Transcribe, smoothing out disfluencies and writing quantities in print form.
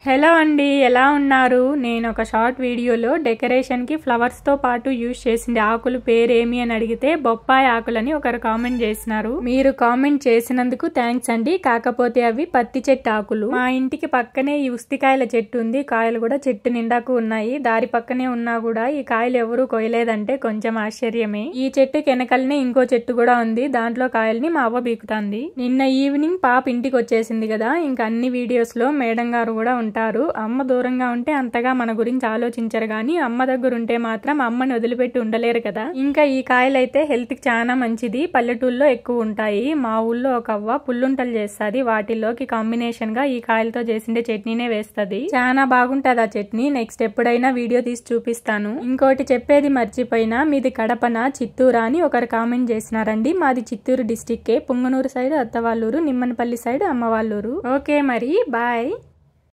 Hello అండి, ఎలా ఉన్నారు? నేను ఒక షార్ట్ వీడియోలో డెకరేషన్కి ఫ్లవర్స్తో పాటు యూజ్ చేసింది ఆకులు పేరేమి అని అడిగితే బొప్పాయి ఆకులని ఒకరు కామెంట్ చేసినారు. మీరు కామెంట్ చేసినందుకు థ్యాంక్స్ అండి. కాకపోతే అవి పత్తి చెట్టు ఆకులు. మా ఇంటికి పక్కనే ఈ ఉస్తికాయల చెట్టు ఉంది. కాయలు కూడా చెట్టు నిండాకు ఉన్నాయి. దారి పక్కనే ఉన్నా కూడా ఈ కాయలు ఎవరూ కొయ్యలేదంటే కొంచెం ఆశ్చర్యమే. ఈ చెట్టుకి వెనకలనే ఇంకో చెట్టు కూడా ఉంది. దాంట్లో కాయల్ని మా అవ్వ బీకుతాంది. నిన్న ఈవినింగ్ పాప ఇంటికి వచ్చేసింది కదా, ఇంకా అన్ని వీడియోస్ లో మేడం గారు కూడా ఉంటారు. అమ్మ దూరంగా ఉంటే అంతగా మన గురించి ఆలోచించరు గాని అమ్మ దగ్గర ఉంటే మాత్రం అమ్మని వదిలిపెట్టి ఉండలేరు కదా. ఇంకా ఈ కాయలైతే హెల్త్ కి చాలా మంచిది. పల్లెటూళ్ళలో ఎక్కువ ఉంటాయి. మా ఊళ్ళో ఒక అవ్వ పుల్లుంటలు చేస్తుంది. వాటిలోకి కాంబినేషన్ గా ఈ కాయలతో చేసిండే చట్నీనే వేస్తది. చాలా బాగుంటది ఆ చట్నీ. నెక్స్ట్ ఎప్పుడైనా వీడియో తీసి చూపిస్తాను. ఇంకోటి చెప్పేది మర్చిపోయినా, మీది కడపన చిత్తూరా అని ఒకరు కామెంట్ చేసినారండి. మాది చిత్తూరు డిస్టిక్కే. పుంగనూరు సైడ్ అత్తవాళ్ళూరు, నిమ్మనపల్లి సైడ్ అమ్మవాళ్ళూరు. ఓకే మరి బాయ్.